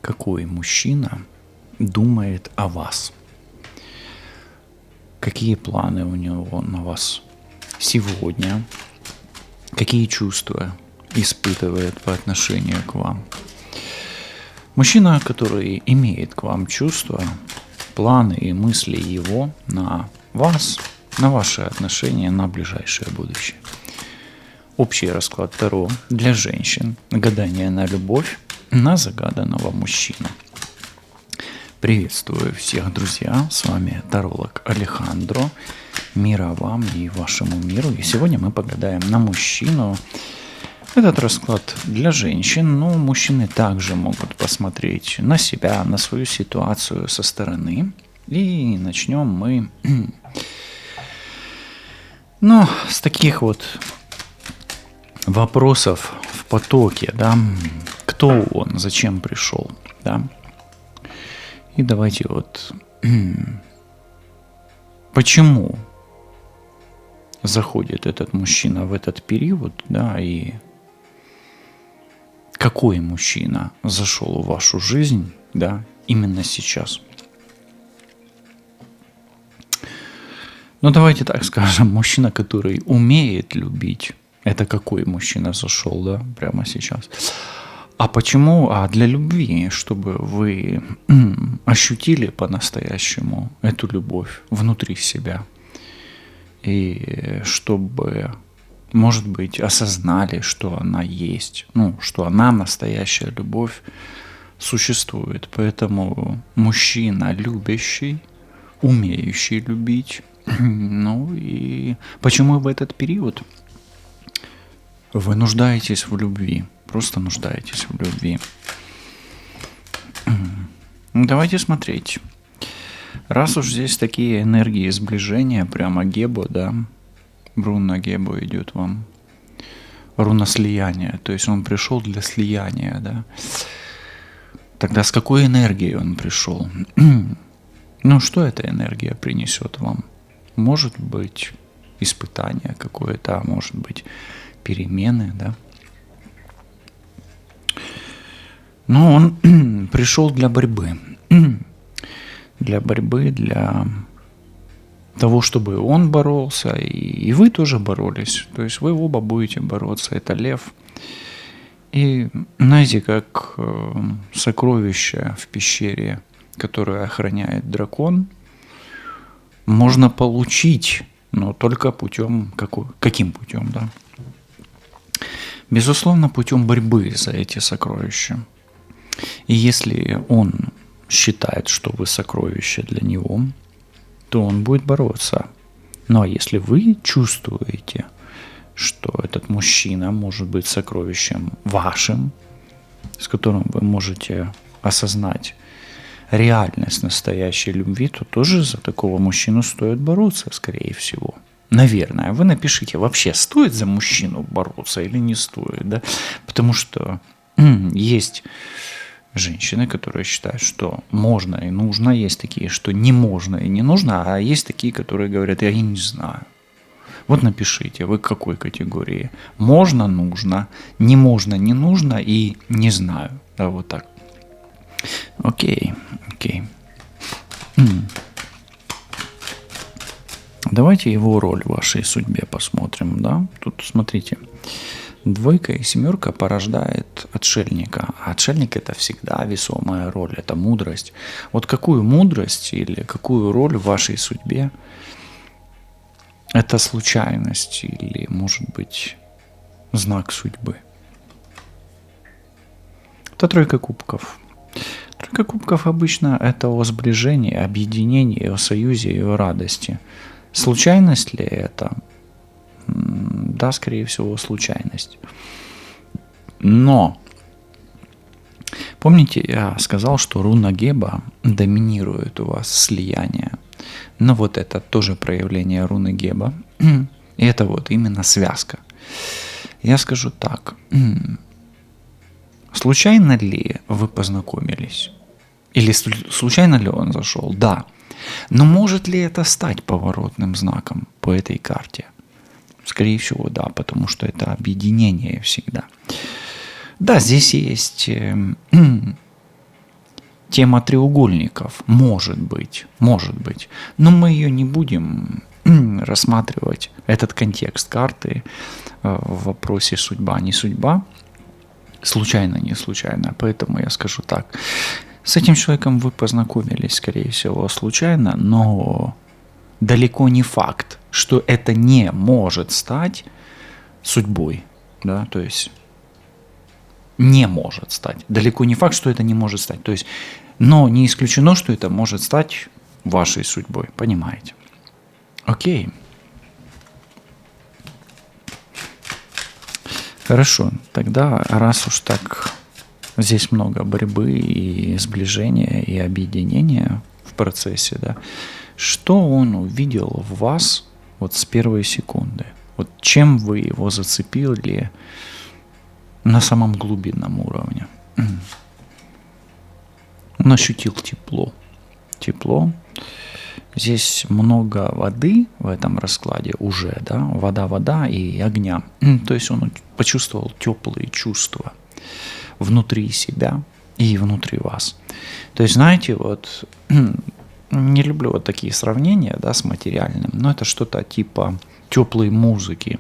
какой мужчина думает о вас? Какие планы у него на вас сегодня? Какие чувства испытывает по отношению к вам? Мужчина, который имеет к вам чувства, планы и мысли его на вас, на ваши отношения, на ближайшее будущее. Общий расклад Таро для женщин. Гадание на любовь, на загаданного мужчину. Приветствую всех, друзья. С вами таролог Алехандро. Мира вам и вашему миру. И сегодня мы погадаем на мужчину. Этот расклад для женщин, но мужчины также могут посмотреть на себя, на свою ситуацию со стороны. И начнем мы, с таких вот вопросов в потоке, да, кто он, зачем пришел, да. И давайте вот, почему заходит этот мужчина в этот период, да, и какой мужчина зашел в вашу жизнь, да, именно сейчас. Ну, давайте так скажем, мужчина, который умеет любить, это какой мужчина зашел, да, прямо сейчас. А почему? А для любви, чтобы вы ощутили по-настоящему эту любовь внутри себя. И чтобы, может быть, осознали, что она есть. Что она, настоящая любовь, существует. Поэтому мужчина любящий, умеющий любить. И почему в этот период вы нуждаетесь в любви? Просто нуждаетесь в любви. Давайте смотреть. Раз уж здесь такие энергии сближения, прямо Гебо, да, руна Гебо идет вам. Руна слияния. То есть он пришел для слияния, да. Тогда с какой энергией он пришел? Что эта энергия принесет вам? Может быть испытание какое-то, а может быть перемены, да. Но он пришел для борьбы. Для борьбы, для того, чтобы он боролся, и вы тоже боролись. То есть вы оба будете бороться. Это лев. И знаете, как сокровище в пещере, которое охраняет дракон, можно получить, но только путем, каким путем, да? Безусловно, путем борьбы за эти сокровища. И если он считает, что вы сокровище для него, то он будет бороться. Ну а если вы чувствуете, что этот мужчина может быть сокровищем вашим, с которым вы можете осознать реальность настоящей любви, то тоже за такого мужчину стоит бороться, скорее всего. Наверное. Вы напишите, вообще стоит за мужчину бороться или не стоит, да? Потому что есть женщины, которые считают, что можно и нужно, есть такие, что не можно и не нужно, а есть такие, которые говорят, я не знаю. Вот напишите, вы к какой категории? Можно, нужно, не можно, не нужно и не знаю. Да, вот так. Окей. Давайте его роль в вашей судьбе посмотрим, да? Тут смотрите. Двойка и семерка порождает отшельника. А отшельник — это всегда весомая роль, это мудрость. Вот какую мудрость или какую роль в вашей судьбе? Это случайность или, может быть, знак судьбы? Это тройка кубков. Тройка кубков обычно это о сближении, объединении, о союзе и о радости. Случайность ли это? Да, скорее всего, случайность. Но помните, я сказал, что руна Геба доминирует у вас слияние. Но вот это тоже проявление руны Геба. И это вот именно связка. Я скажу так. Случайно ли вы познакомились? Или случайно ли он зашел? Да. Но может ли это стать поворотным знаком по этой карте? Скорее всего, да, потому что это объединение всегда. Да, здесь есть тема треугольников, может быть, но мы ее не будем рассматривать, этот контекст карты в вопросе судьба, не судьба, случайно, не случайно, поэтому я скажу так. С этим человеком вы познакомились, скорее всего, случайно, но далеко не факт, что это не может стать судьбой, да, то есть не может стать. Далеко не факт, что это не может стать. То есть, но не исключено, что это может стать вашей судьбой, понимаете? Окей. Хорошо, тогда раз уж так здесь много борьбы и сближения и объединения в процессе, да, что он увидел в вас вот с первой секунды? Вот чем вы его зацепили на самом глубинном уровне? Он ощутил тепло. Тепло. Здесь много воды в этом раскладе уже, да, вода и огня. То есть он почувствовал теплые чувства внутри себя и внутри вас. То есть, знаете, вот не люблю вот такие сравнения, да, с материальным, но это что-то типа теплой музыки,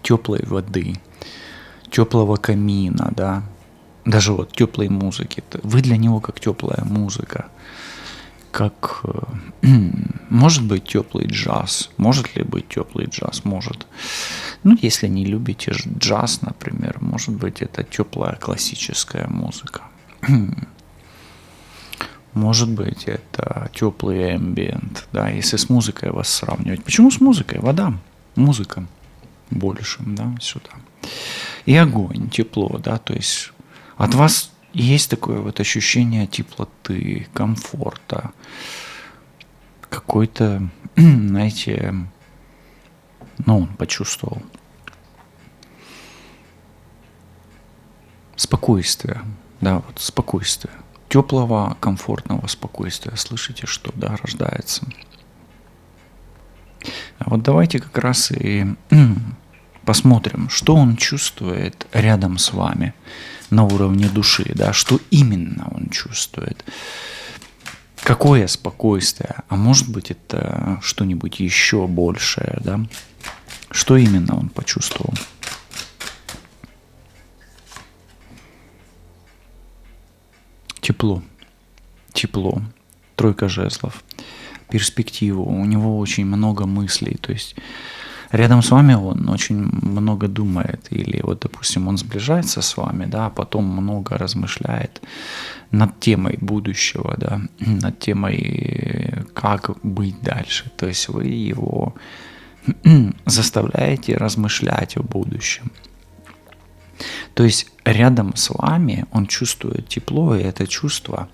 теплой воды, теплого камина, да, даже вот теплой музыки. Вы для него как теплая музыка, как может быть теплый джаз. Может ли быть теплый джаз? Может. Ну, если не любите джаз, например, может быть это теплая классическая музыка. Может быть это теплый эмбиент, да, если с музыкой вас сравнивать. Почему с музыкой? Вода, музыка больше, да, сюда. И огонь, тепло, да, то есть от вас есть такое вот ощущение теплоты, комфорта, какой-то, знаете, ну, он почувствовал спокойствие, да, вот спокойствие, теплого, комфортного спокойствия. Слышите, что, да, рождается. А вот давайте как раз и посмотрим, что он чувствует рядом с вами на уровне души, да, что именно он чувствует, какое спокойствие, а может быть это что-нибудь еще большее, да, что именно он почувствовал. Тепло, тройка жезлов, перспективу, у него очень много мыслей, то есть рядом с вами он очень много думает, или вот, допустим, он сближается с вами, да, а потом много размышляет над темой будущего, да, над темой, как быть дальше. То есть вы его заставляете размышлять о будущем. То есть рядом с вами он чувствует тепло, и это чувство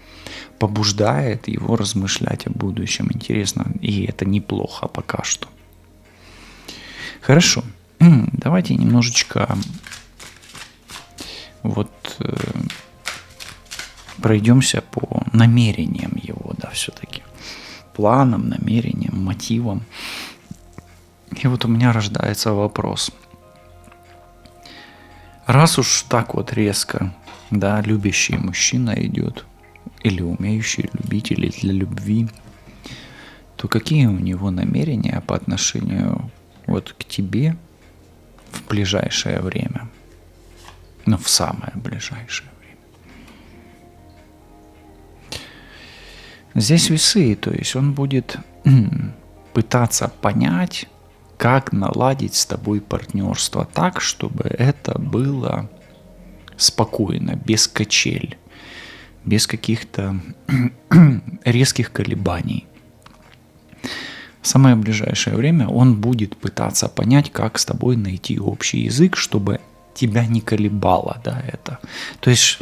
побуждает его размышлять о будущем. Интересно, и это неплохо пока что. Хорошо, давайте немножечко вот пройдемся по намерениям его, да, все-таки. Планам, намерениям, мотивам. И вот у меня рождается вопрос. Раз уж так вот резко, да, любящий мужчина идет, или умеющий любить, или для любви, то какие у него намерения по отношению вот к тебе в ближайшее время? Ну, в самое ближайшее время. Здесь весы, то есть он будет пытаться понять, как наладить с тобой партнерство так, чтобы это было спокойно, без качель, без каких-то резких колебаний. В самое ближайшее время он будет пытаться понять, как с тобой найти общий язык, чтобы тебя не колебало, да, это. То есть,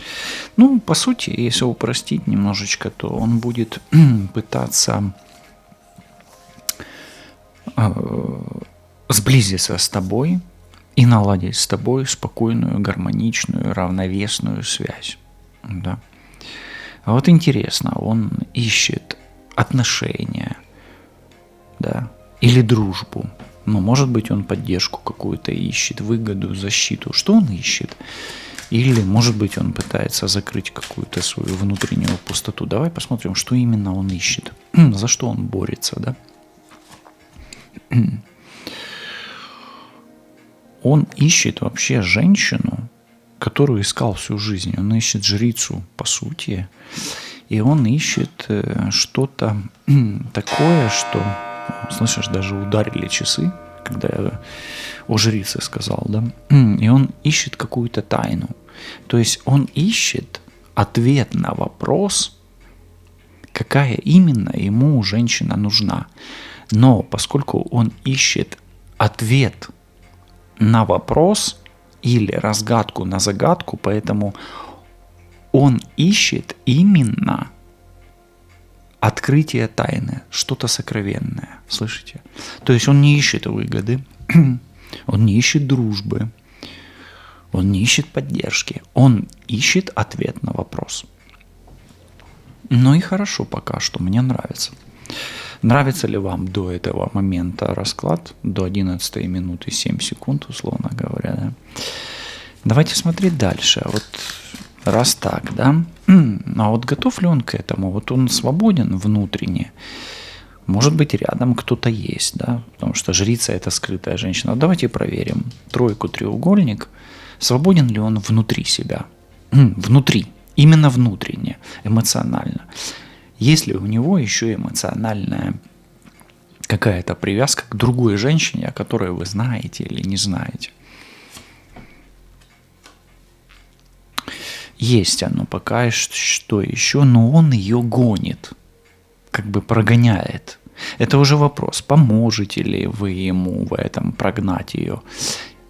ну, по сути, если упростить немножечко, то он будет пытаться сблизиться с тобой и наладить с тобой спокойную, гармоничную, равновесную связь, да. А вот интересно, он ищет отношения, да, или дружбу. Ну, может быть, он поддержку какую-то ищет, выгоду, защиту. Что он ищет? Или, может быть, он пытается закрыть какую-то свою внутреннюю пустоту. Давай посмотрим, что именно он ищет, за что он борется, да? Он ищет вообще женщину, которую искал всю жизнь. Он ищет жрицу, по сути. И он ищет что-то такое, что... Слышишь, даже ударили часы, когда я о жрице сказал, да? И он ищет какую-то тайну. То есть он ищет ответ на вопрос, какая именно ему женщина нужна. Но поскольку он ищет ответ на вопрос или разгадку на загадку, поэтому он ищет именно открытие тайны, что-то сокровенное, слышите? То есть он не ищет выгоды, он не ищет дружбы, он не ищет поддержки, он ищет ответ на вопрос. Ну и хорошо пока что, мне нравится. Нравится ли вам до этого момента расклад, до 11 минуты 7 секунд, условно говоря, да? Давайте смотреть дальше. Вот раз так, да? А вот готов ли он к этому? Вот он свободен внутренне? Может быть, рядом кто-то есть, да? Потому что жрица – это скрытая женщина. Давайте проверим. Тройку, треугольник. Свободен ли он внутри себя? Внутри. Именно внутренне, эмоционально. Есть ли у него еще эмоциональная какая-то привязка к другой женщине, о которой вы знаете или не знаете? Есть оно пока что еще, но он ее гонит, как бы прогоняет. Это уже вопрос, поможете ли вы ему в этом прогнать ее,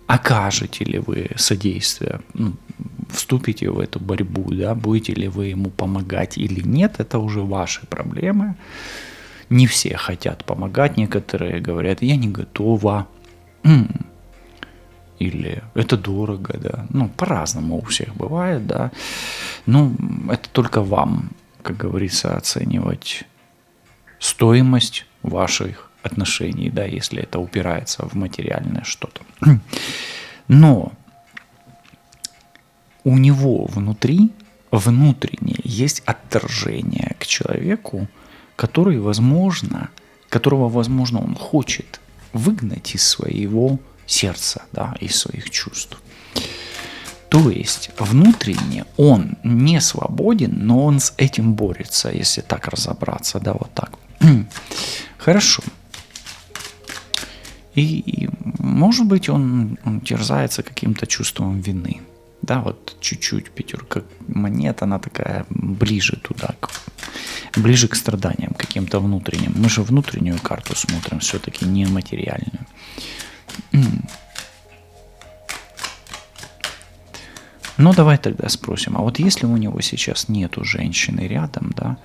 окажете ли вы содействие, вступите в эту борьбу, да, будете ли вы ему помогать или нет, это уже ваши проблемы. Не все хотят помогать, некоторые говорят, я не готова, или это дорого, да, по-разному у всех бывает, да, это только вам, как говорится, оценивать стоимость ваших отношений, да, если это упирается в материальное что-то. Но у него внутренне есть отторжение к человеку, которого, возможно, он хочет выгнать из своего сердца, да, из своих чувств. То есть внутренне он не свободен, но он с этим борется, если так разобраться, да, вот так. Хорошо. И может быть, он терзается каким-то чувством вины. Да, вот чуть-чуть пятерка монет, она такая ближе туда, ближе к страданиям каким-то внутренним. Мы же внутреннюю карту смотрим, все-таки не материальную. Ну, давай тогда спросим, а вот если у него сейчас нету женщины рядом, да,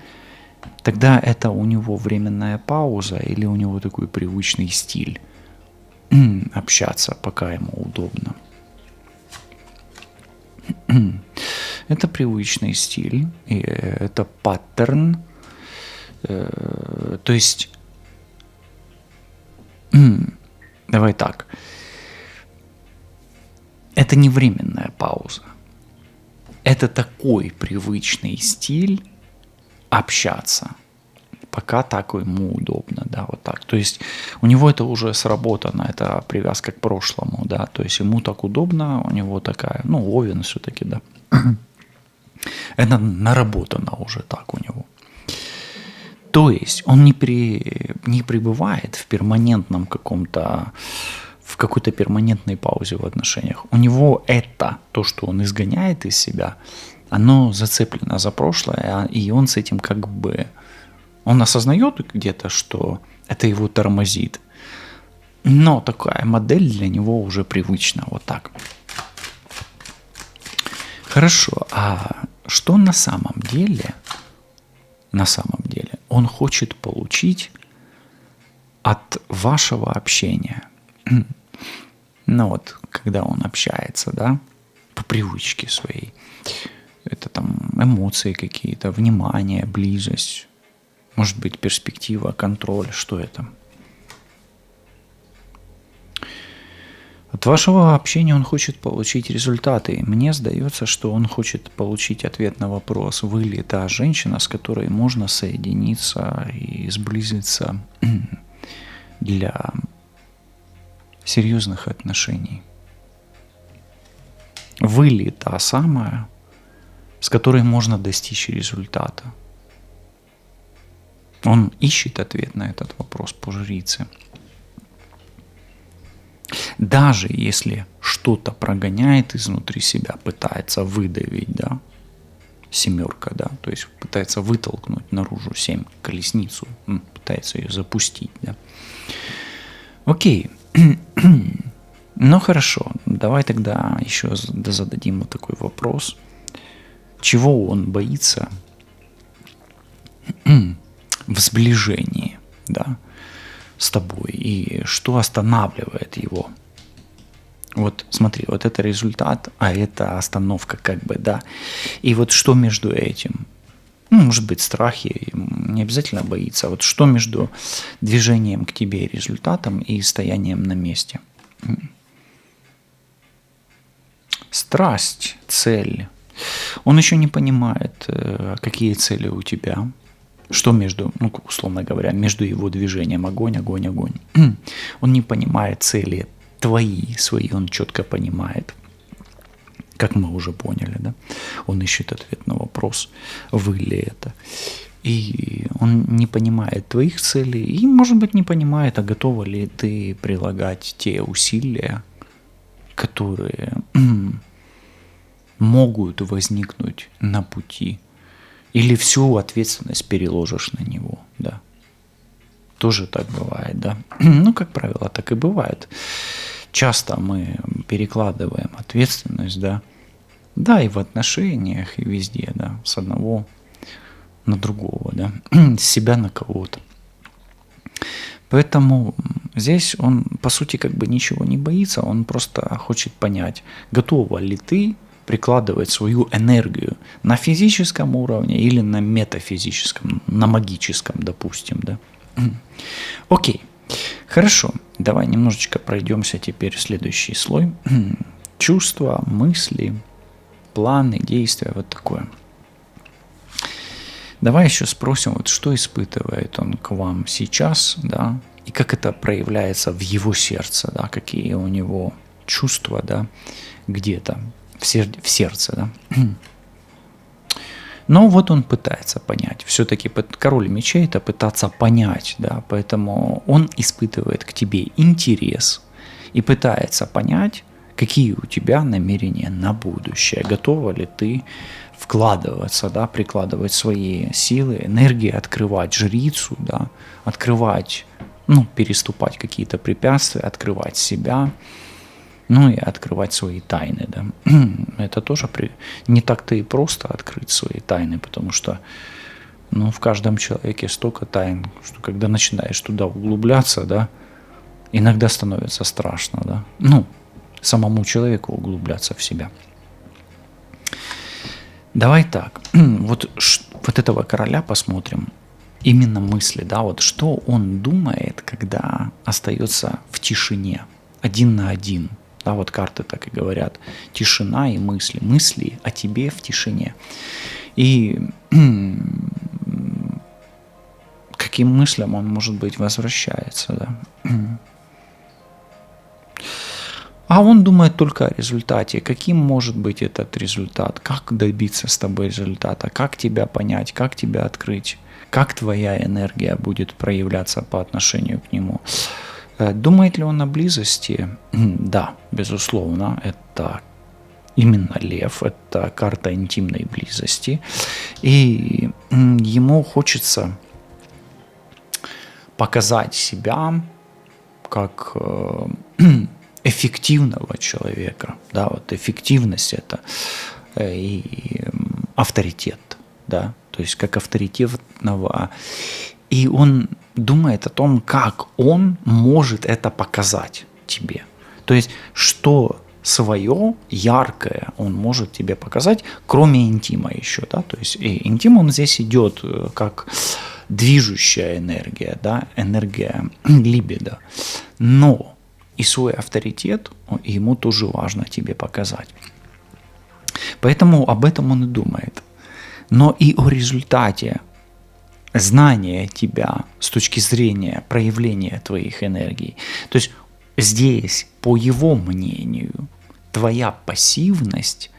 тогда это у него временная пауза или у него такой привычный стиль общаться, пока ему удобно? Это привычный стиль, и это паттерн, то есть, давай так, это не временная пауза, это такой привычный стиль общаться, пока так ему удобно, да, вот так. То есть у него это уже сработано, это привязка к прошлому, да, то есть ему так удобно, у него такая, Овен все-таки, да. Это наработано уже так у него. То есть он не пребывает в перманентном в какой-то перманентной паузе в отношениях. У него это, то, что он изгоняет из себя, оно зацеплено за прошлое, и он с этим он осознает где-то, что это его тормозит. Но такая модель для него уже привычна, вот так. Хорошо, а что на самом деле он хочет получить от вашего общения? Когда он общается, да, по привычке своей, это там эмоции какие-то, внимание, близость, может быть, перспектива, контроль, что это? От вашего общения он хочет получить результаты. Мне сдается, что он хочет получить ответ на вопрос, вы ли та женщина, с которой можно соединиться и сблизиться для серьезных отношений. Вы ли та самая, с которой можно достичь результата? Он ищет ответ на этот вопрос по жрице. Даже если что-то прогоняет изнутри себя, пытается выдавить, да, семерка, да, то есть пытается вытолкнуть наружу 7 колесницу, пытается ее запустить, да. Окей. Ну хорошо, давай тогда еще зададим вот такой вопрос. Чего он боится в сближении, да, с тобой, и что останавливает его? Вот смотри, вот это результат, а это остановка как бы, да. И вот что между этим? Ну, может быть, страхи, не обязательно боится. А вот что между движением к тебе и результатом и стоянием на месте? Страсть, цель. Он еще не понимает, какие цели у тебя. Что между, ну, условно говоря, между его движением огонь, огонь, огонь. Он не понимает цели твои, свои, он четко понимает. Как мы уже поняли, да? Он ищет ответ на вопрос, вы ли это. И он не понимает твоих целей, и, может быть, не понимает, а готова ли ты прилагать те усилия, которые могут возникнуть на пути. Или всю ответственность переложишь на него, да. Тоже так бывает, да. Ну, как правило, так и бывает. Часто мы перекладываем ответственность, да. Да, и в отношениях, и везде, да. С одного на другого, да. С себя на кого-то. Поэтому здесь он, по сути, как бы ничего не боится. Он просто хочет понять, готова ли ты прикладывать свою энергию на физическом уровне или на метафизическом, на магическом, допустим, да. Окей, хорошо, давай немножечко пройдемся теперь в следующий слой. Чувства, мысли, планы, действия, вот такое. Давай еще спросим, вот что испытывает он к вам сейчас, да, и как это проявляется в его сердце, да, какие у него чувства, да, где-то в сердце, да. Но вот он пытается понять. Все-таки король мечей – это пытаться понять, да, поэтому он испытывает к тебе интерес и пытается понять, какие у тебя намерения на будущее. Готова ли ты вкладываться, да, прикладывать свои силы, энергии, открывать жрицу, да, открывать, ну, переступать какие-то препятствия, открывать себя, ну и открывать свои тайны, да. Это тоже не так-то и просто открыть свои тайны, потому что, ну, в каждом человеке столько тайн, что когда начинаешь туда углубляться, да, иногда становится страшно, да. Ну, самому человеку углубляться в себя. Давай так, вот этого короля посмотрим, именно мысли, да, вот что он думает, когда остается в тишине, один на один. Да, вот карты так и говорят. Тишина и мысли. Мысли о тебе в тишине. И каким мыслям он, может быть, возвращается, да? А он думает только о результате. Каким может быть этот результат? Как добиться с тобой результата? Как тебя понять? Как тебя открыть? Как твоя энергия будет проявляться по отношению к нему? Думает ли он о близости? Да, безусловно, это именно лев, это карта интимной близости. И ему хочется показать себя как эффективного человека. Да, вот эффективность это и авторитет, да, то есть как авторитетного. И он думает о том, как он может это показать тебе. То есть, что свое яркое он может тебе показать, кроме интима еще, да, то есть и интим он здесь идет как движущая энергия, да, энергия либидо. Но И свой авторитет ему тоже важно тебе показать. Поэтому об этом он и думает. Но и о результате знания тебя с точки зрения проявления твоих энергий. То есть здесь, по его мнению, твоя пассивность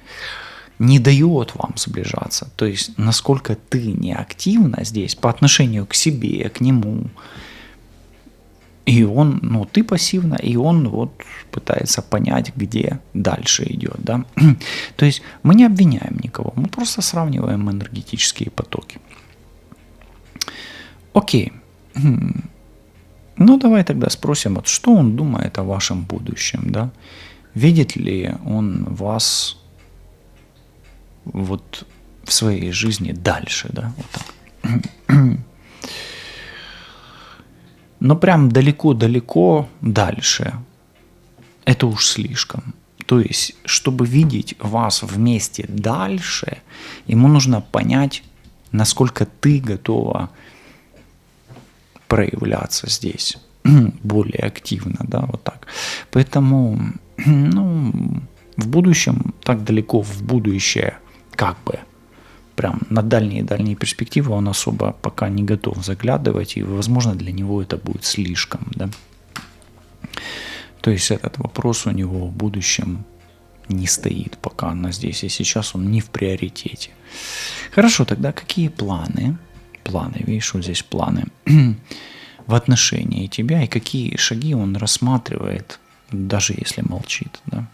не дает вам сближаться. То есть насколько ты неактивна здесь по отношению к себе, к нему. И он, ты пассивна, и он вот пытается понять, где дальше идет. Да? То есть мы не обвиняем никого, мы просто сравниваем энергетические потоки. Окей. Ну, давай тогда спросим, вот что он думает о вашем будущем, да? Видит ли он вас вот в своей жизни дальше, да? Вот так. Но прям далеко-далеко дальше это уж слишком. То есть, чтобы видеть вас вместе дальше, ему нужно понять, насколько ты готова проявляться здесь более активно, да, вот так. Поэтому, в будущем, так далеко в будущее, как бы, прям на дальние перспективы он особо пока не готов заглядывать, и, возможно, для него это будет слишком, да. То есть этот вопрос у него в будущем не стоит пока на здесь и сейчас, он не в приоритете. Хорошо, тогда какие планы? Планы, видишь, вот здесь планы в отношении тебя, и какие шаги он рассматривает, даже если молчит, да?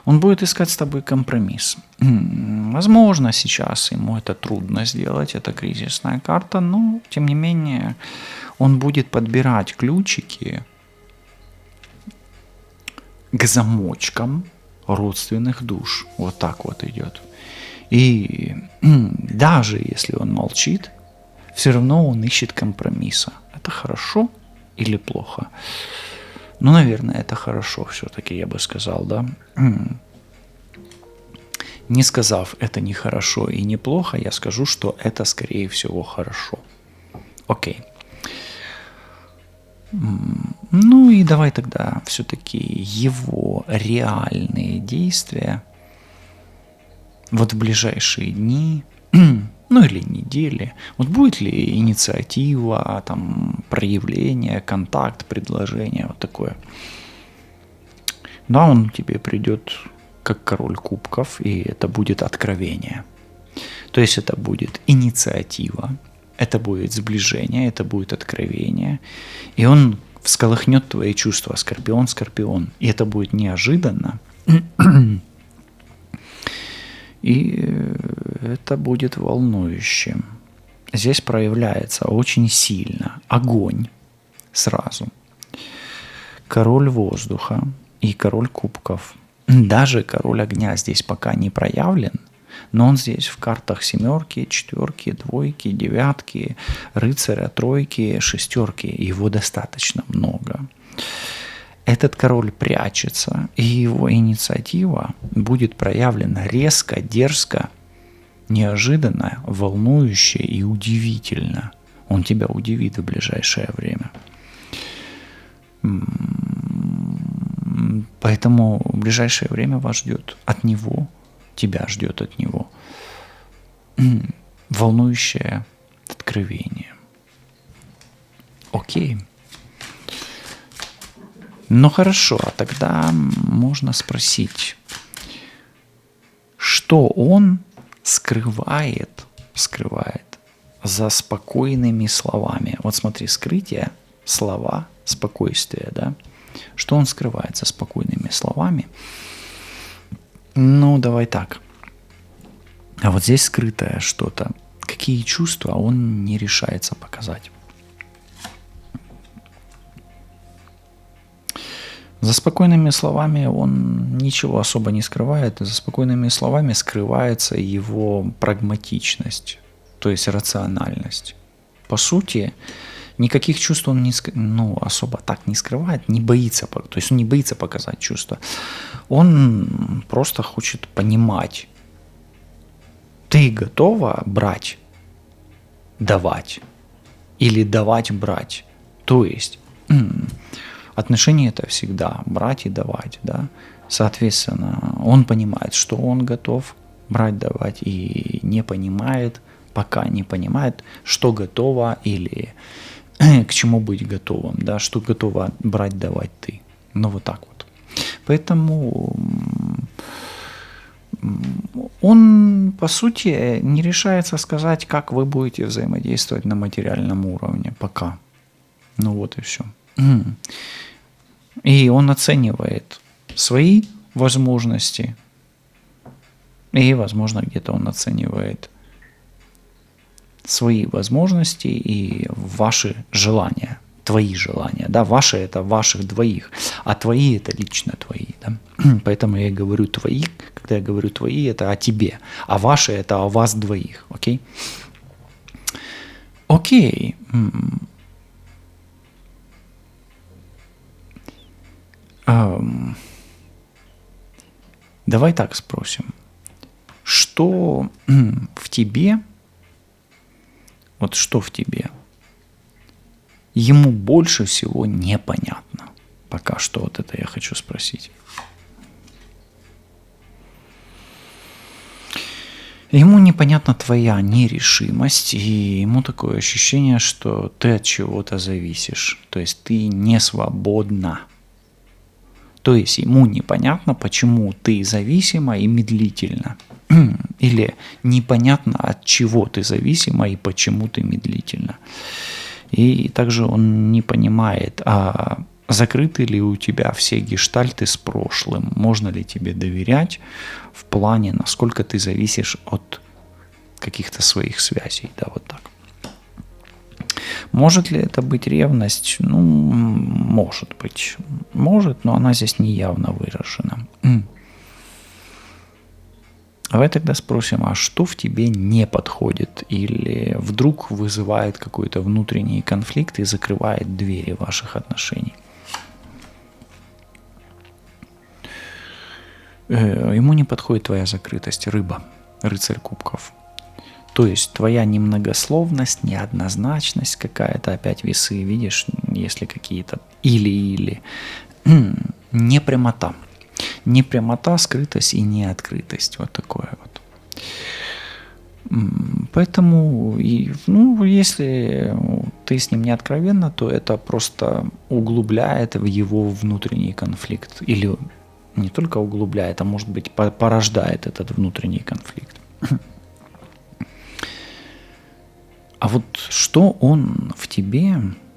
Он будет искать с тобой компромисс. Возможно, сейчас ему это трудно сделать, это кризисная карта, но, тем не менее, он будет подбирать ключики к замочкам родственных душ. Вот так вот идет. И даже если он молчит, все равно он ищет компромисса. Это хорошо или плохо? Ну, наверное, это хорошо все-таки, я бы сказал, да. Не сказав это не хорошо и не плохо, я скажу, что это, скорее всего, хорошо. Окей. Ну и давай тогда все-таки его реальные действия вот в ближайшие дни, ну или недели, вот будет ли инициатива, там, проявление, контакт, предложение, вот такое. Да, он тебе придет как король кубков, и это будет откровение. То есть это будет инициатива, это будет сближение, это будет откровение, и он всколыхнет твои чувства, скорпион, и это будет неожиданно, и это будет волнующим. Здесь проявляется очень сильно огонь сразу. Король воздуха и король кубков. Даже король огня здесь пока не проявлен, но он здесь в картах семерки, четверки, двойки, девятки, рыцаря, тройки, шестерки. Его достаточно много. Этот король прячется, и его инициатива будет проявлена резко, дерзко, неожиданно, волнующе и удивительно. Он тебя удивит в ближайшее время. Поэтому в ближайшее время вас ждет от него, тебя ждет от него волнующее откровение. Окей. Ну хорошо, а тогда можно спросить, что он скрывает за спокойными словами. Вот смотри, скрытие, слова, спокойствие, да? Что он скрывает за спокойными словами? Ну, давай так. А вот здесь скрытое что-то. Какие чувства он не решается показать? За спокойными словами он ничего особо не скрывает. За спокойными словами скрывается его прагматичность, то есть рациональность. По сути, никаких чувств он особо так не скрывает, не боится, то есть он не боится показать чувства. Он просто хочет понимать, ты готова брать, давать или давать, брать. То есть Отношения — это всегда брать и давать, да. Соответственно, он понимает, что он готов брать, давать, и не понимает, пока не понимает, что готово или к чему быть готовым, да, что готова брать, давать ты. Ну, вот так вот. Поэтому он, по сути, не решается сказать, как вы будете взаимодействовать на материальном уровне пока. Ну вот и все. И он оценивает свои возможности, и, возможно, где-то он оценивает свои возможности и ваши желания, твои желания, да, ваши — это ваших двоих, а твои — это лично твои, да? Поэтому я говорю твои, когда я говорю твои, это о тебе, а ваши — это о вас двоих, окей? Окей. Давай так спросим, что в тебе, вот что в тебе ему больше всего непонятно? Пока что вот это я хочу спросить. Ему непонятна твоя нерешимость, и ему такое ощущение, что ты от чего-то зависишь, то есть ты не свободна. То есть ему непонятно, почему ты зависима и медлительна. Или непонятно, от чего ты зависима и почему ты медлительна. И также он не понимает, а закрыты ли у тебя все гештальты с прошлым, можно ли тебе доверять в плане, насколько ты зависишь от каких-то своих связей, да, вот так. Может ли это быть ревность? Ну, может быть. Может, но она здесь не явно выражена. Давай тогда спросим, а что в тебе не подходит или вдруг вызывает какой-то внутренний конфликт и закрывает двери ваших отношений? Ему не подходит твоя закрытость, рыба, рыцарь кубков. То есть твоя немногословность, неоднозначность какая-то, опять весы, видишь, если какие-то или, непрямота. Непрямота, скрытость и неоткрытость, вот такое вот. Поэтому, если ты с ним не откровенна, то это просто углубляет в его внутренний конфликт. Или не только углубляет, а может быть порождает этот внутренний конфликт. А вот что он в тебе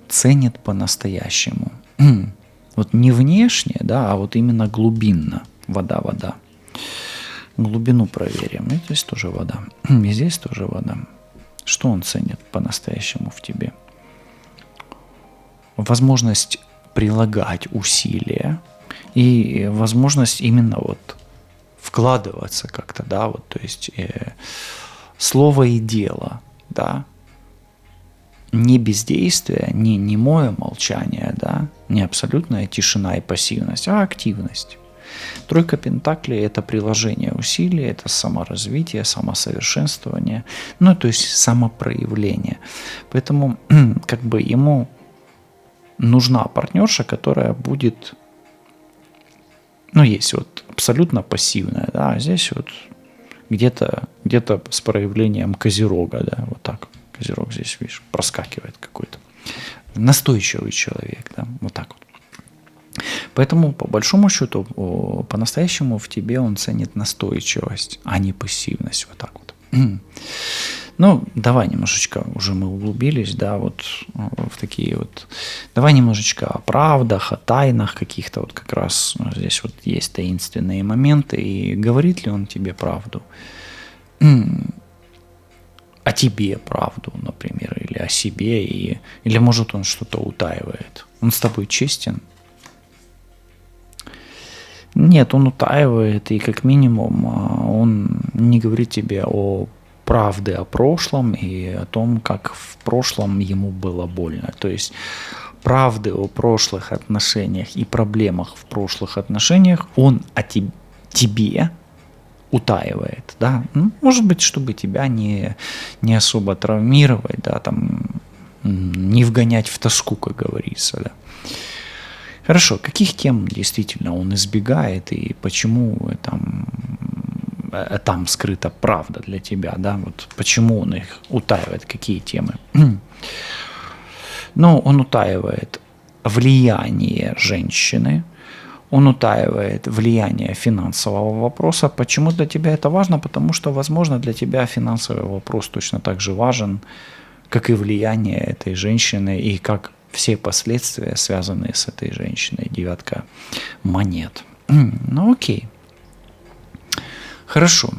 ценит по-настоящему? Вот не внешне, да, а вот именно глубинно. Вода. Глубину проверим. И здесь тоже вода. И здесь тоже вода. Что он ценит по-настоящему в тебе? Возможность прилагать усилия и возможность именно вот вкладываться как-то, да, вот, то есть слово и дело, да, не бездействие, не немое молчание, да, не абсолютная тишина и пассивность, а активность. Тройка пентаклей – это приложение усилий, это саморазвитие, самосовершенствование, ну, то есть самопроявление. Поэтому как бы ему нужна партнерша, которая будет, ну, есть вот абсолютно пассивная, да, а здесь вот где-то с проявлением козерога, да, вот так. Козерог здесь, видишь, проскакивает какой-то. Настойчивый человек, да, вот так вот. Поэтому, по большому счету, по-настоящему в тебе он ценит настойчивость, а не пассивность, вот так вот. Ну, давай немножечко, уже мы углубились, да, вот в такие вот, давай немножечко о правдах, о тайнах каких-то, вот как раз здесь вот есть таинственные моменты, и говорит ли он тебе правду? О тебе правду, например, или о себе, или может он что-то утаивает. Он с тобой честен? Нет, он утаивает, и как минимум он не говорит тебе о правде о прошлом и о том, как в прошлом ему было больно. То есть правды о прошлых отношениях и проблемах в прошлых отношениях он о тебе утаивает, да, ну, может быть, чтобы тебя не особо травмировать, да, там, не вгонять в тоску, как говорится, да. Хорошо, каких тем действительно он избегает и почему там скрыта правда для тебя, да, вот почему он их утаивает, какие темы? Ну, он утаивает влияние женщины, он утаивает влияние финансового вопроса. Почему для тебя это важно? Потому что, возможно, для тебя финансовый вопрос точно так же важен, как и влияние этой женщины, и как все последствия, связанные с этой женщиной. 9 монет. Ну окей. Хорошо.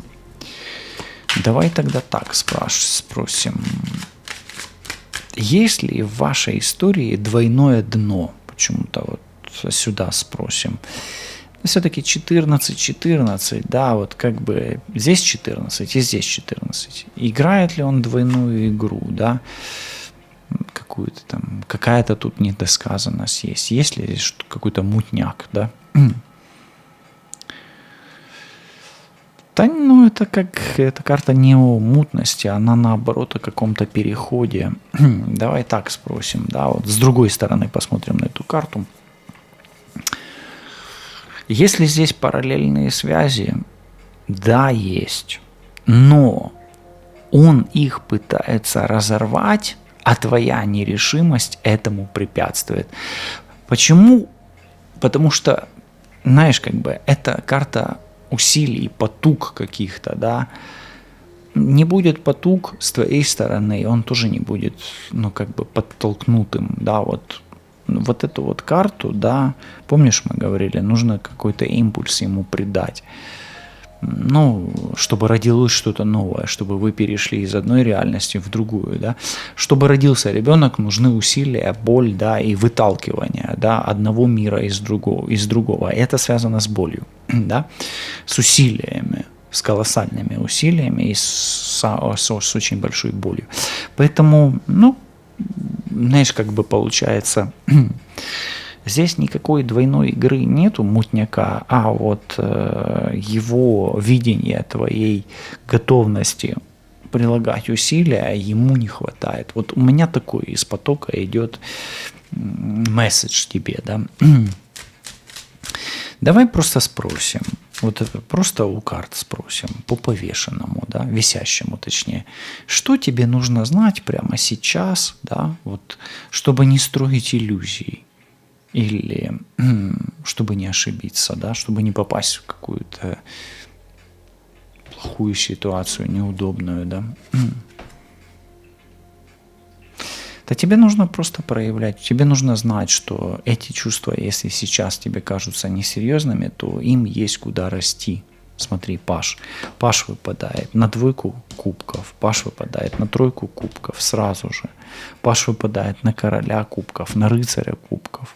Давай тогда так спросим. Есть ли в вашей истории двойное дно? Почему-то вот сюда спросим. Все-таки 14, да, вот как бы здесь 14 и здесь 14. Играет ли он двойную игру, да? Какую-то там, какая-то тут недосказанность есть. Есть ли здесь какой-то мутняк, да? Да, ну это как, эта карта не о мутности, она наоборот о каком-то переходе. Давай так спросим, да, вот с другой стороны посмотрим на эту карту. Есть ли здесь параллельные связи? Да, есть. Но он их пытается разорвать, а твоя нерешимость этому препятствует. Почему? Потому что, знаешь, как бы эта карта усилий, потуг каких-то, да. Не будет потуг с твоей стороны, он тоже не будет, ну, как бы подтолкнутым, да, вот эту вот карту, да, помнишь, мы говорили, нужно какой-то импульс ему придать, ну, чтобы родилось что-то новое, чтобы вы перешли из одной реальности в другую, да, чтобы родился ребенок, нужны усилия, боль, да, и выталкивание, да, одного мира из другого, это связано с болью, да, с усилиями, с колоссальными усилиями и с очень большой болью, поэтому, ну, знаешь, как бы получается, здесь никакой двойной игры нету, мутняка, а вот его видение твоей готовности прилагать усилия ему не хватает. Вот у меня такой из потока идет месседж тебе, да. Давай просто спросим, вот это просто у карт спросим, по повешенному, да, висящему точнее, что тебе нужно знать прямо сейчас, да, вот, чтобы не строить иллюзий, или чтобы не ошибиться, да, чтобы не попасть в какую-то плохую ситуацию, неудобную, да. Да тебе нужно просто проявлять, тебе нужно знать, что эти чувства, если сейчас тебе кажутся несерьезными, то им есть куда расти. Смотри, Паш. Паш выпадает на 2 кубков, Паш выпадает на 3 кубков сразу же. Паш выпадает на короля кубков, на рыцаря кубков.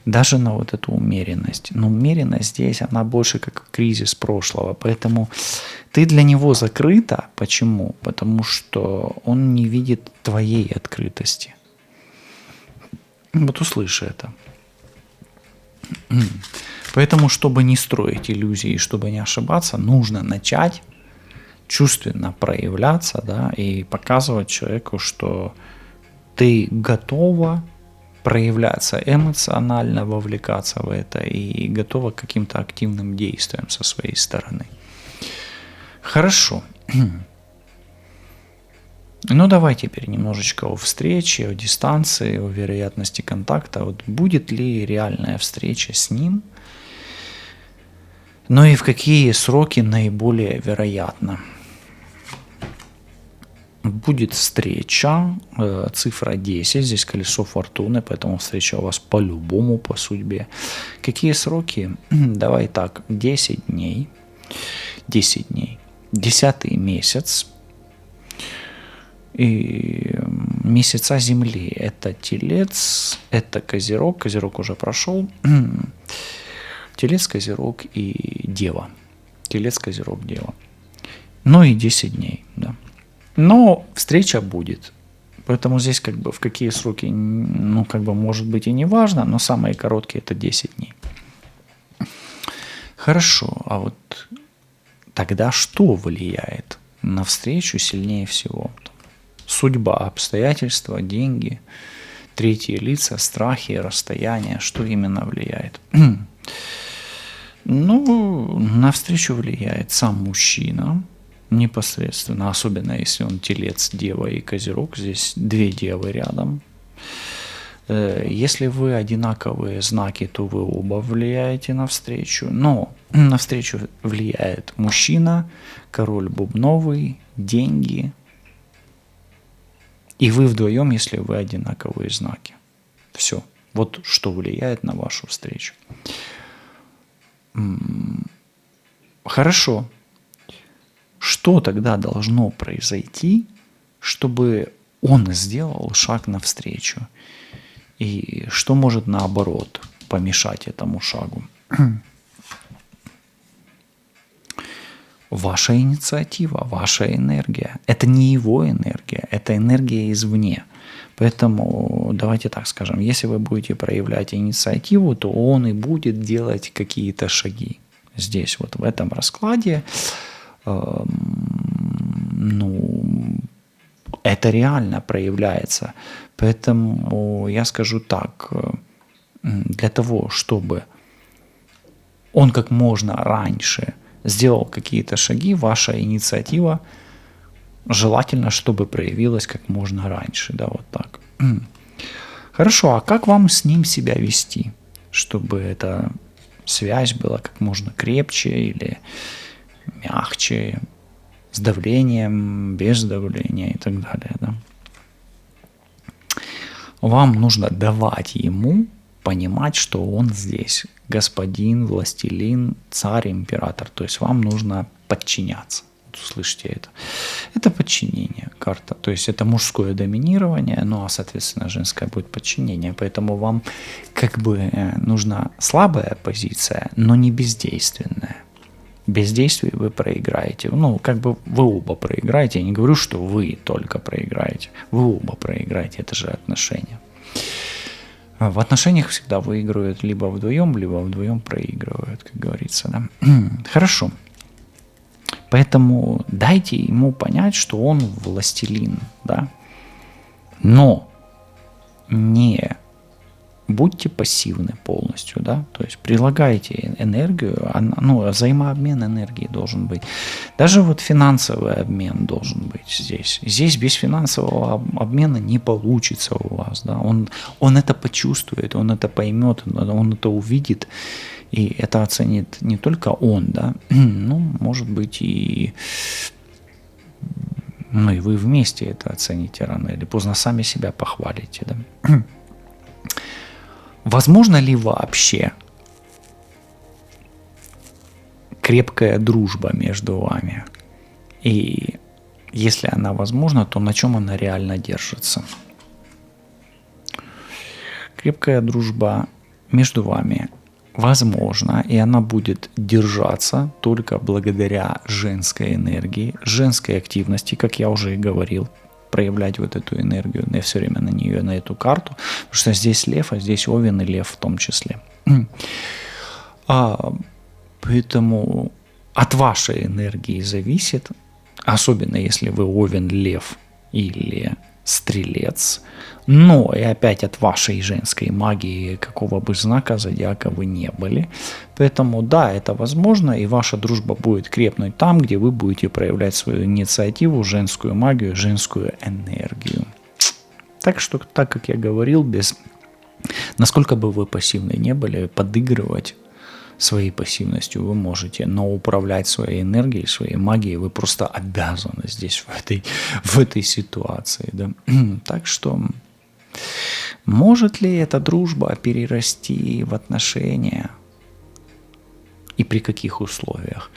Даже на вот эту умеренность. Но умеренность здесь, она больше как кризис прошлого. Поэтому ты для него закрыта. Почему? Потому что он не видит твоей открытости. Вот услыши это. Поэтому, чтобы не строить иллюзии, чтобы не ошибаться, нужно начать чувственно проявляться, да, и показывать человеку, что ты готова проявляться эмоционально, вовлекаться в это и готова к каким-то активным действиям со своей стороны. Хорошо. Ну, давай теперь немножечко о встрече, о дистанции, о вероятности контакта. Вот будет ли реальная встреча с ним? Ну и в какие сроки наиболее вероятно? Будет встреча, цифра 10, здесь колесо фортуны, поэтому встреча у вас по-любому по судьбе. Какие сроки? Давай так, 10 дней. 10 дней. 10-й месяц. И месяца Земли. Это Телец, это Козерог. Козерог уже прошел. Телец, Козерог и Дева. Телец, Козерог, Дева. Ну и 10 дней, да. Но встреча будет. Поэтому здесь как бы в какие сроки, ну как бы может быть и не важно, но самые короткие это 10 дней. Хорошо, а вот тогда что влияет на встречу сильнее всего? судьба, обстоятельства, деньги, третьи лица, страхи, расстояние, что именно влияет? Ну, навстречу влияет сам мужчина непосредственно, особенно если он телец, дева и козерог, здесь две девы рядом. Если вы одинаковые знаки, то вы оба влияете навстречу, но навстречу влияет мужчина, король бубновый, деньги, и вы вдвоем, если вы одинаковые знаки. Все. Вот что влияет на вашу встречу. Хорошо. Что тогда должно произойти, чтобы он сделал шаг навстречу? И что может наоборот помешать этому шагу? Ваша инициатива, ваша энергия. Это не его энергия, это энергия извне. Поэтому давайте так скажем, если вы будете проявлять инициативу, то он и будет делать какие-то шаги. Здесь вот в этом раскладе, это реально проявляется. Поэтому я скажу так, для того, чтобы он как можно раньше сделал какие-то шаги, ваша инициатива желательно, чтобы проявилась как можно раньше, да, вот так. Хорошо, а как вам с ним себя вести, чтобы эта связь была как можно крепче или мягче, с давлением, без давления и так далее, да? Вам нужно давать ему понимать, что он здесь господин, властелин, царь, император. То есть вам нужно подчиняться. Услышьте это. Это подчинение, карта. То есть это мужское доминирование, ну а соответственно женское будет подчинение. Поэтому вам как бы нужна слабая позиция, но не бездейственная. Без действий вы проиграете. Ну, как бы вы оба проиграете. Я не говорю, что вы только проиграете. Вы оба проиграете. Это же отношения. В отношениях всегда выигрывают либо вдвоем проигрывают, как говорится. Да? Хорошо. Поэтому дайте ему понять, что он властелин. Да? Но не будьте пассивны полностью, да, то есть прилагайте энергию, взаимообмен энергии должен быть. Даже вот финансовый обмен должен быть здесь. Здесь без финансового обмена не получится у вас, да, он это почувствует, он это поймет, он это увидит, и это оценит не только он, да, может быть и вы вместе это оцените рано или поздно, сами себя похвалите, да. Возможно ли вообще крепкая дружба между вами? И если она возможна, то на чем она реально держится? Крепкая дружба между вами возможна, и она будет держаться только благодаря женской энергии, женской активности, как я уже и говорил. Проявлять вот эту энергию, я все время на нее, на эту карту, потому что здесь лев, а здесь овен и лев в том числе. Поэтому от вашей энергии зависит, особенно если вы овен, лев или стрелец, но и опять от вашей женской магии, какого бы знака зодиака вы не были. Поэтому да, это возможно, и ваша дружба будет крепнуть там, где вы будете проявлять свою инициативу, женскую магию, женскую энергию. Так что, так как я говорил, насколько бы вы пассивны не были, подыгрывать своей пассивностью вы можете, но управлять своей энергией, своей магией вы просто обязаны здесь, в этой ситуации. Да? Так что может ли эта дружба перерасти в отношения и при каких условиях?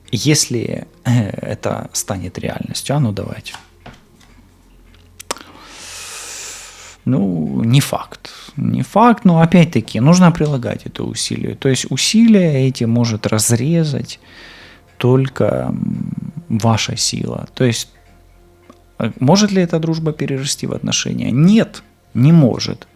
Если это станет реальностью, давайте. Не факт. Не факт, но опять-таки нужно прилагать это усилие. То есть усилия эти может разрезать только ваша сила. То есть может ли эта дружба перерасти в отношения? Нет, не может.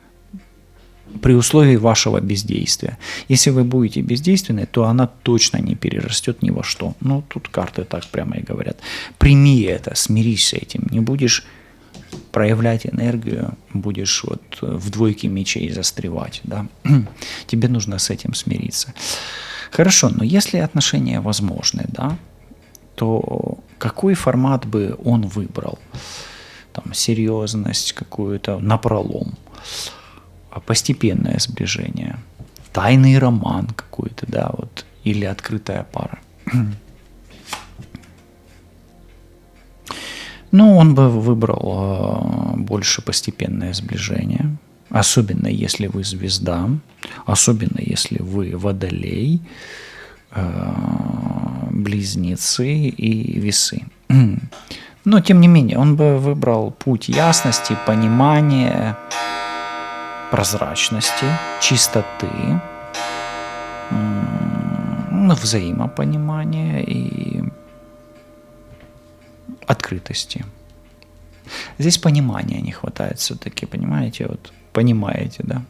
При условии вашего бездействия. Если вы будете бездейственны, то она точно не перерастет ни во что. Тут карты так прямо и говорят. Прими это, смирись с этим. Не будешь проявлять энергию, будешь вот в двойке мечей застревать, да. Тебе нужно с этим смириться. Хорошо, но если отношения возможны, да, то какой формат бы он выбрал? Там серьезность какую-то, напролом, постепенное сближение, тайный роман какой-то, да, вот, или открытая пара. Ну, он бы выбрал больше постепенное сближение, особенно если вы звезда, особенно если вы водолей, близнецы и весы. Но, тем не менее, он бы выбрал путь ясности, понимания, прозрачности, чистоты, взаимопонимания и открытости. Здесь понимания не хватает все-таки, понимаете? Вот понимаете, да?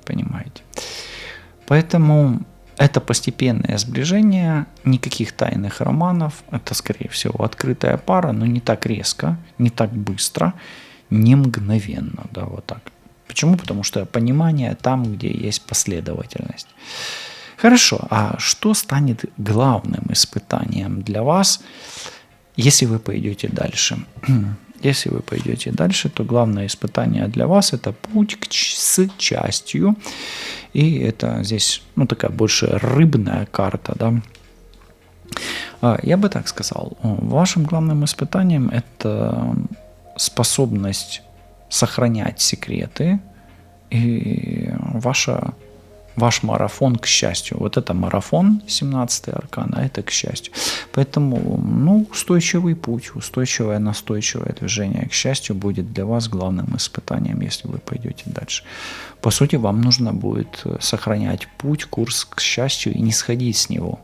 Понимаете. Поэтому это постепенное сближение, никаких тайных романов, это, скорее всего, открытая пара, но не так резко, не так быстро, не мгновенно, да, вот так. Почему? Потому что понимание там, где есть последовательность. Хорошо, а что станет главным испытанием для вас, если вы пойдете дальше? Если вы пойдете дальше, то главное испытание для вас – это путь с частью. И это здесь, такая больше рыбная карта, да. Я бы так сказал, вашим главным испытанием – это способность сохранять секреты и ваш марафон к счастью. Вот это марафон, 17-й аркан, а это к счастью. Поэтому, устойчивый путь, устойчивое, настойчивое движение к счастью будет для вас главным испытанием, если вы пойдете дальше. По сути, вам нужно будет сохранять путь, курс к счастью и не сходить с него.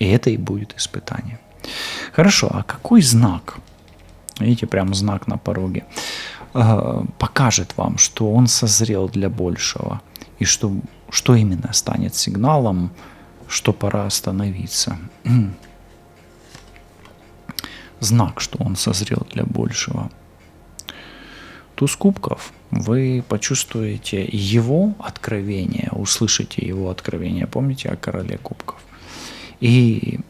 И это и будет испытание. Хорошо, а какой знак? Видите, прям знак на пороге. Покажет вам, что он созрел для большего. И что именно станет сигналом, что пора остановиться. Знак, что он созрел для большего. Туз кубков. Вы почувствуете его откровение, услышите его откровение. Помните о короле кубков? И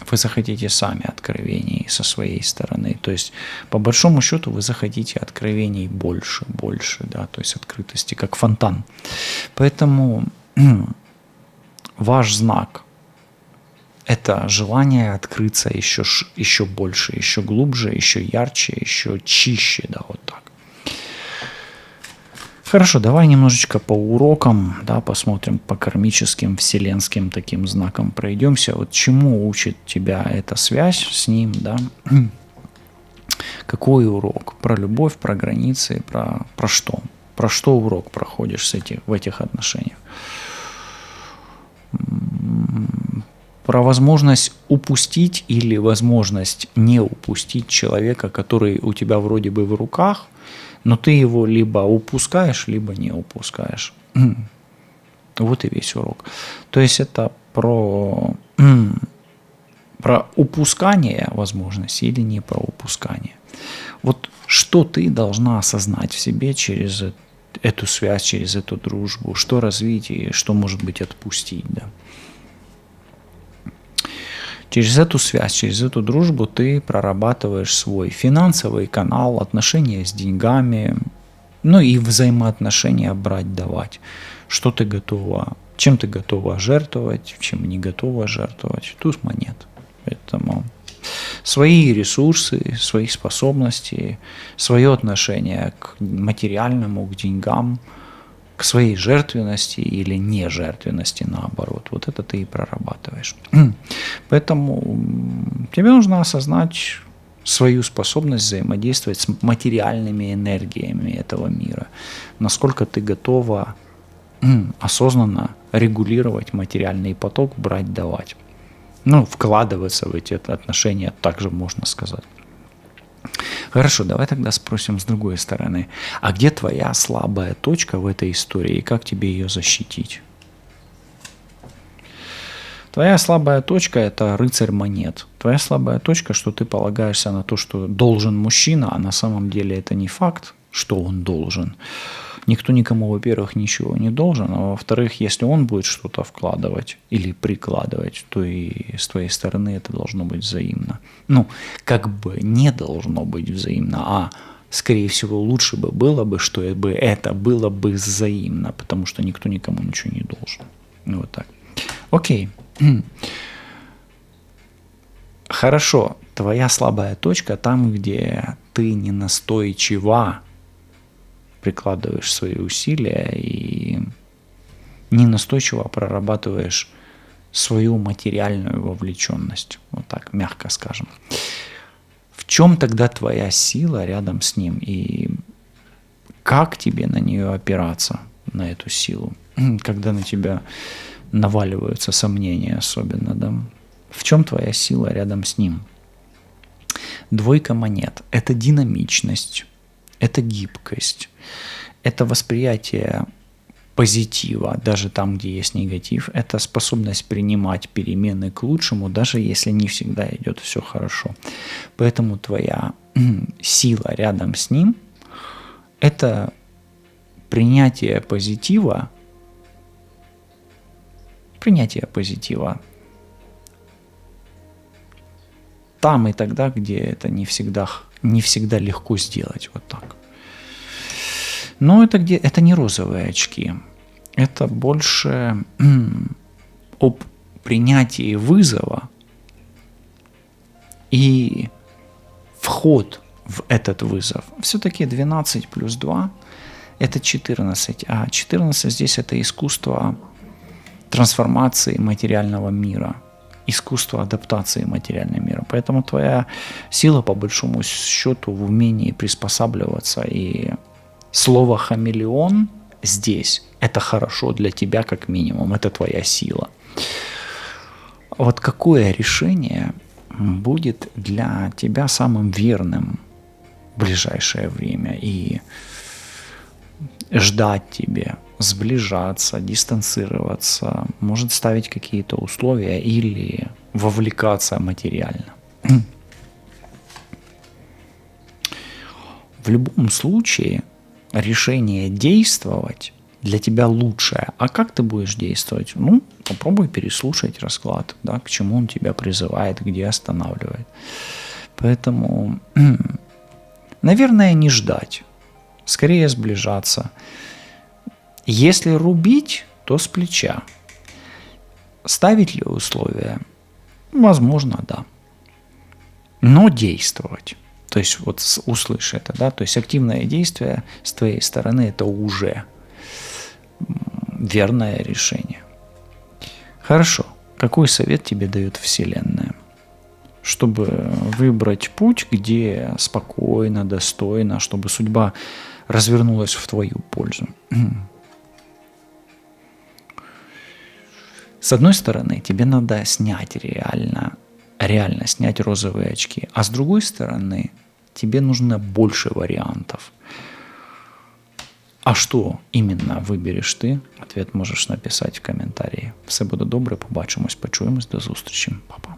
вы захотите сами откровений со своей стороны. То есть, по большому счету, вы захотите откровений больше, да, то есть открытости, как фонтан. Поэтому ваш знак – это желание открыться еще больше, еще глубже, еще ярче, еще чище, да, вот так. Хорошо, давай немножечко по урокам, да, посмотрим, по кармическим, вселенским таким знакам пройдемся. Вот чему учит тебя эта связь с ним, да? Какой урок? Про любовь, про границы, про что? Про что урок проходишь в этих отношениях? Про возможность упустить или возможность не упустить человека, который у тебя вроде бы в руках, но ты его либо упускаешь, либо не упускаешь. Вот и весь урок. То есть это про упускание возможности или не про упускание. Вот что ты должна осознать в себе через эту связь, через эту дружбу, что развить и что, может быть, отпустить, да. Через эту связь, через эту дружбу ты прорабатываешь свой финансовый канал, отношения с деньгами, и взаимоотношения брать-давать. Что ты готова, чем ты готова жертвовать, чем не готова жертвовать. Туз монет. Поэтому свои ресурсы, свои способности, свое отношение к материальному, к деньгам, к своей жертвенности или нежертвенности, наоборот. Вот это ты и прорабатываешь. Поэтому тебе нужно осознать свою способность взаимодействовать с материальными энергиями этого мира. Насколько ты готова осознанно регулировать материальный поток, брать, давать. Вкладываться в эти отношения, также можно сказать. Хорошо, давай тогда спросим с другой стороны. А где твоя слабая точка в этой истории и как тебе ее защитить? Твоя слабая точка – это рыцарь монет. Твоя слабая точка, что ты полагаешься на то, что должен мужчина, а на самом деле это не факт, что он должен. Никто никому, во-первых, ничего не должен, а во-вторых, если он будет что-то вкладывать или прикладывать, то и с твоей стороны это должно быть взаимно. Ну, как бы не должно быть взаимно, а скорее всего лучше бы было бы, что это было бы взаимно, потому что никто никому ничего не должен. Вот так. Окей. Хорошо, твоя слабая точка там, где ты не настойчиво прикладываешь свои усилия и не настойчиво прорабатываешь свою материальную вовлеченность. Вот так, мягко скажем. В чем тогда твоя сила рядом с ним? И как тебе на нее опираться, на эту силу, когда на тебя наваливаются сомнения особенно, да? В чем твоя сила рядом с ним? Двойка монет – это динамичность, это гибкость, это восприятие позитива, даже там, где есть негатив, это способность принимать перемены к лучшему, даже если не всегда идет все хорошо. Поэтому твоя сила рядом с ним – это принятие позитива там и тогда, где это не всегда легко сделать, вот так. Но это не розовые очки, это больше об принятии вызова и вход в этот вызов. Все-таки 12 плюс 2 – это 14, а 14 здесь – это искусство трансформации материального мира, искусство адаптации материального мира. Поэтому твоя сила, по большому счету, в умении приспосабливаться. И слово «хамелеон» здесь – это хорошо для тебя как минимум, это твоя сила. Вот какое решение будет для тебя самым верным в ближайшее время и ждать тебе, сближаться, дистанцироваться, может ставить какие-то условия или вовлекаться материально. В любом случае решение действовать для тебя лучшее. А как ты будешь действовать? Ну, попробуй переслушать расклад, да, к чему он тебя призывает, где останавливает. Поэтому, наверное, не ждать, скорее сближаться. Если рубить, то с плеча. Ставить ли условия? Возможно, да. Но действовать. То есть вот услышь это, да, то есть активное действие с твоей стороны – это уже верное решение. Хорошо. Какой совет тебе дает Вселенная? Чтобы выбрать путь, где спокойно, достойно, чтобы судьба развернулась в твою пользу. С одной стороны, тебе надо снять реально снять розовые очки, а с другой стороны, тебе нужно больше вариантов. А что именно вибереш ти? Ответ можеш написати в коментарі. Все буде добре, побачимось, почуємось, до зустрічі. Па-па.